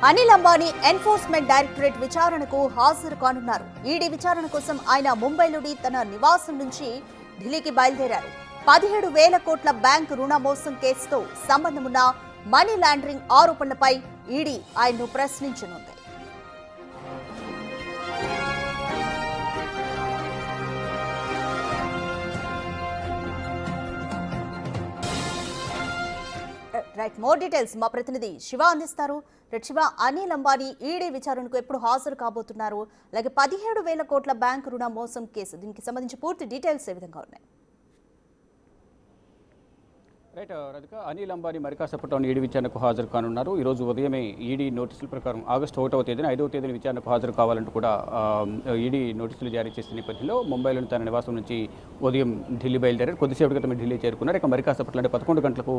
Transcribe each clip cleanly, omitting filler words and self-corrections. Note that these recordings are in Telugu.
అనిల్ అంబానీ ఎన్ఫోర్స్మెంట్ డైరెక్టరేట్ విచారణకు హాజరు కానున్నారు. ఈడీ విచారణ కోసం ఆయన ముంబైలోని తన నివాసం నుంచి ఢిల్లీకి బయలుదేరారు. 17,000 కోట్ల బ్యాంకు రుణ మోసం కేసుతో సంబంధమున్న మనీ లాండరింగ్ ఆరోపణలపై ఈడీ ఆయన్ను ప్రశ్నించనుంది. రైట్, మోర్ డీటెయిల్స్ మా ప్రతినిధి శివ అందిస్తారు. శివ, అనిల్ అంబానీ ఈడీ విచారణకు ఎప్పుడు హాజరు కాబోతున్నారు? అలాగే 17,000 కోట్ల బ్యాంకు రుణ మోసం కేసు, దీనికి సంబంధించి పూర్తి డీటెయిల్స్ ఏ విధంగా ఉన్నాయి? రైట్ రజిక, అనిల్ అంబానీ మరి కాసేపట్లో ఈడీ విచారణకు హాజరు కానున్నారు. ఈరోజు ఉదయమే ఈడీ నోటీసుల ప్రకారం ఆగస్టు 1వ తేదీన 5వ తేదీన విచారణకు హాజరు కావాలంటూ కూడా ఈడీ నోటీసులు జారీ చేసిన నేపథ్యంలో ముంబైలోని తన నివాసం నుంచి ఉదయం ఢిల్లీ బయలుదేరారు. కొద్దిసేపటి క్రితం ఢిల్లీ చేరుకున్నారు. ఇక మరి కాసేపట్లో అంటే 11 గంటలకు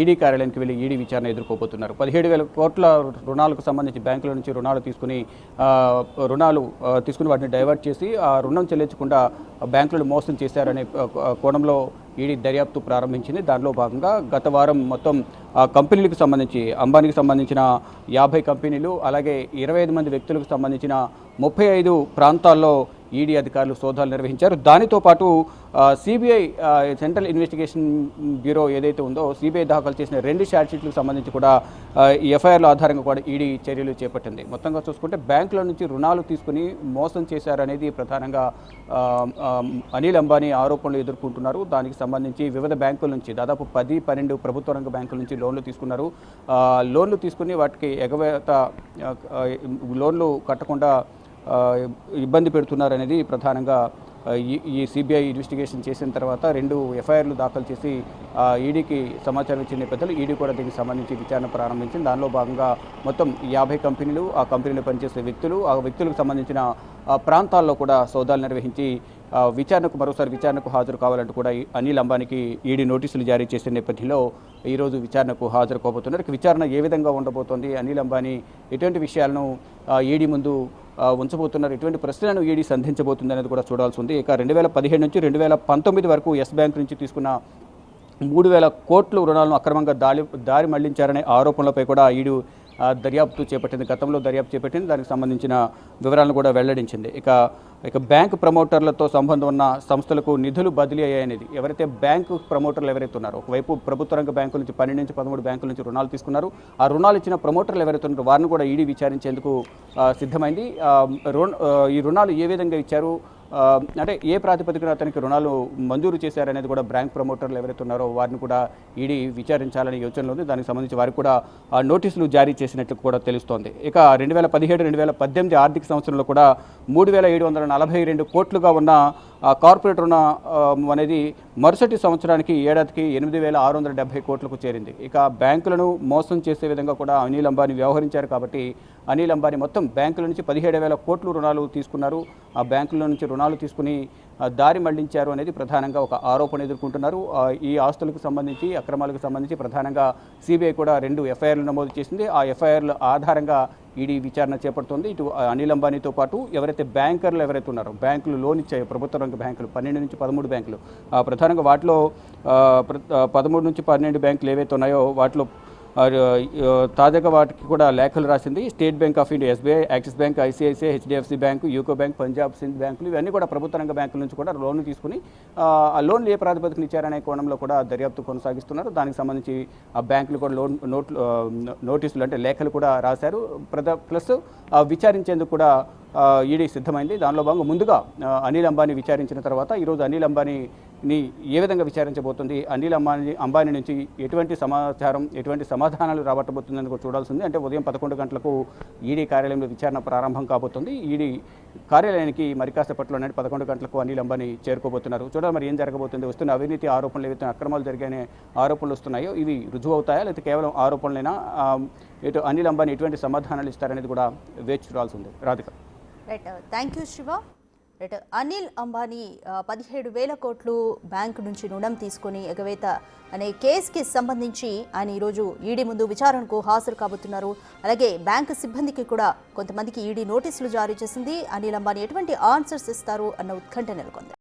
ఈడీ కార్యాలయానికి వెళ్ళి ఈడీ విచారణ ఎదుర్కోబోతున్నారు. 17,000 కోట్ల రుణాలకు సంబంధించి బ్యాంకుల నుంచి రుణాలు తీసుకుని వాటిని డైవర్ట్ చేసి ఆ రుణం చెల్లించకుండా బ్యాంకులను మోసం చేశారనే కోణంలో ఈడీ దర్యాప్తు ప్రారంభించింది. దానిలో భాగంగా గత వారం మొత్తం కంపెనీలకు సంబంధించి అంబానీకి సంబంధించిన 50 కంపెనీలు, అలాగే 25 మంది వ్యక్తులకు సంబంధించిన 35 ప్రాంతాల్లో ఈడీ అధికారులు సోదాలు నిర్వహించారు. దానితో పాటు సిబిఐ సెంట్రల్ ఇన్వెస్టిగేషన్ బ్యూరో ఏదైతే ఉందో సిబిఐ దాఖలు చేసిన 2 ఛార్జ్షీట్లకు సంబంధించి కూడా ఈ ఎఫ్ఐఆర్ల ఆధారంగా కూడా ఈడీ చర్యలు చేపట్టింది. మొత్తంగా చూసుకుంటే బ్యాంకుల నుంచి రుణాలు తీసుకుని మోసం చేశారనేది ప్రధానంగా అనిల్ అంబానీ ఆరోపణలు ఎదుర్కొంటున్నారు. దానికి సంబంధించి వివిధ బ్యాంకుల నుంచి దాదాపు 10-12 ప్రభుత్వ రంగ బ్యాంకుల నుంచి లోన్లు తీసుకున్నారు. లోన్లు తీసుకుని వాటికి ఎగవేత లోన్లు కట్టకుండా ఇబ్బంది పెడుతున్నారనేది ప్రధానంగా ఈ సిబిఐ ఇన్వెస్టిగేషన్ చేసిన తర్వాత 2 ఎఫ్ఐఆర్లు దాఖలు చేసి ఈడీకి సమాచారం ఇచ్చిన నేపథ్యంలో ఈడీ కూడా దీనికి సంబంధించి విచారణ ప్రారంభించింది. దానిలో భాగంగా మొత్తం 50 కంపెనీలు, ఆ కంపెనీలో పనిచేసే వ్యక్తులు, ఆ వ్యక్తులకు సంబంధించిన ప్రాంతాల్లో కూడా సోదాలు నిర్వహించి మరోసారి విచారణకు హాజరు కావాలంటూ కూడా అనిల్ అంబానీకి ఈడీ నోటీసులు జారీ చేసిన నేపథ్యంలో ఈరోజు విచారణకు హాజరు కాబోతున్నారు. విచారణ ఏ విధంగా ఉండబోతోంది, అనిల్ అంబానీ ఎటువంటి విషయాలను ఈడీ ముందు ఉంచబోతున్నారు, ఎటువంటి ప్రశ్నలను ఈడీ సంధించబోతుంది అనేది కూడా చూడాల్సి ఉంది. ఇక 2017 నుంచి 2019 వరకు ఎస్ బ్యాంక్ నుంచి తీసుకున్న 3,000 కోట్ల రుణాలను అక్రమంగా దారి మళ్లించారనే ఆరోపణలపై కూడా ఈడీ దర్యాప్తు చేపట్టింది. గతంలో దర్యాప్తు చేపట్టింది. దానికి సంబంధించిన వివరాలను కూడా వెల్లడించింది. ఇక బ్యాంకు ప్రమోటర్లతో సంబంధం ఉన్న సంస్థలకు నిధులు బదిలీ అయ్యాయనేది, ఎవరైతే బ్యాంకు ప్రమోటర్లు ఎవరైతే ఉన్నారో, ఒకవైపు ప్రభుత్వ రంగ బ్యాంకుల నుంచి 12 నుంచి 13 బ్యాంకుల నుంచి రుణాలు తీసుకున్నారు. ఆ రుణాలు ఇచ్చిన ప్రమోటర్లు ఎవరైతే ఉన్నారో వారిని కూడా ఈడీ విచారించేందుకు సిద్ధమైంది. ఈ రుణాలు ఏ విధంగా ఇచ్చారు, అంటే ఏ ప్రాతిపదికన అతనికి రుణాలు మంజూరు చేశారనేది కూడా బ్యాంక్ ప్రమోటర్లు ఎవరైతే ఉన్నారో వారిని కూడా ఈడీ విచారించాలనే యోచనలో ఉంది. దానికి సంబంధించి వారికి కూడా నోటీసులు జారీ చేసినట్లు కూడా తెలుస్తోంది. ఇక 2017-2018 ఆర్థిక సంవత్సరంలో కూడా 3,742 కోట్లుగా ఉన్న కార్పొరేట్ రుణం అనేది మరుసటి సంవత్సరానికి ఏడాదికి 8,670 కోట్లకు చేరింది. ఇక బ్యాంకులను మోసం చేసే విధంగా కూడా అనిల్ అంబానీ వ్యవహరించారు. కాబట్టి అనిల్ అంబానీ మొత్తం బ్యాంకుల నుంచి 17,000 కోట్ల రుణాలు తీసుకున్నారు. ఆ బ్యాంకుల నుంచి రుణాలు తీసుకుని దారి మళ్లించారు అనేది ప్రధానంగా ఒక ఆరోపణ ఎదుర్కొంటున్నారు. ఈ ఆస్తులకు సంబంధించి, అక్రమాలకు సంబంధించి ప్రధానంగా సిబిఐ కూడా 2 ఎఫ్ఐఆర్లు నమోదు చేసింది. ఆ ఎఫ్ఐఆర్ల ఆధారంగా ఈడీ విచారణ చేపడుతోంది. ఇటు అనిల్ అంబానీతో పాటు ఎవరైతే బ్యాంకర్లు ఎవరైతే ఉన్నారో, బ్యాంకులు లోన్ ఇచ్చాయో, ప్రభుత్వ రంగ బ్యాంకులు 12 నుంచి 13 బ్యాంకులు, ప్రధానంగా వాటిలో 13 నుంచి 12 బ్యాంకులు ఏవైతే ఉన్నాయో వాటిలో తాజాగా వాటికి కూడా లేఖలు రాసింది. State bank of India, SBI, axis bank, ICICI, HDFC bank, UCO bank, Punjab Sindh బ్యాంకులు, ఇవన్నీ కూడా ప్రభుత్వ రంగ బ్యాంకుల నుంచి కూడా లోన్లు తీసుకుని ఆ లోన్లు ఏ ప్రాతిపదికన ఇచ్చారనే కోణంలో కూడా దర్యాప్తు కొనసాగిస్తున్నారు. దానికి సంబంధించి ఆ బ్యాంకులు కూడా నోటీసులు అంటే లేఖలు కూడా రాశారు. ప్లస్ విచారించేందుకు కూడా ఈడీ సిద్ధమైంది. దానిలో భాగంగా ముందుగా అనిల్ అంబానీ విచారించిన తర్వాత ఈరోజు అనిల్ అంబానీని ఏ విధంగా విచారించబోతుంది, అనిల్ అంబానీ నుంచి ఎటువంటి సమాచారం, ఎటువంటి సమాధానాలు రాబట్టబోతుందని కూడా చూడాల్సింది. అంటే ఉదయం 11 గంటలకు ఈడీ కార్యాలయంలో విచారణ ప్రారంభం కాబోతుంది. ఈడీ కార్యాలయానికి మరి కాసేపట్లోనే 11 గంటలకు అనిల్ అంబానీ చేరుకోబోతున్నారు. చూడాలి మరి ఏం జరగబోతుంది. వస్తున్న అవినీతి ఆరోపణలు, ఏవైతే అక్రమాలు జరిగాయనే ఆరోపణలు వస్తున్నాయో ఇవి రుజువు అవుతాయా, లేకపోతే కేవలం ఆరోపణలైనా, ఇటు అనిల్ అంబానీ ఎటువంటి సమాధానాలు ఇస్తారనేది కూడా వేచి చూడాల్సి ఉంది. Radhika. Right, thank you Shiva. Right, Anil Ambani 17,000 కోట్లు బ్యాంకు నుంచి రుణం తీసుకొని ఎగవేత అనే కేసుకి సంబంధించి ఆయన ఈరోజు ఈడీ ముందు విచారణకు హాజరు కాబోతున్నారు. అలాగే బ్యాంకు సిబ్బందికి కూడా కొంతమందికి ఈడీ నోటీసులు జారీ చేసింది. అనిల్ అంబానీ ఎటువంటి ఆన్సర్స్ ఇస్తారు అన్న ఉత్కంఠ నెలకొంది.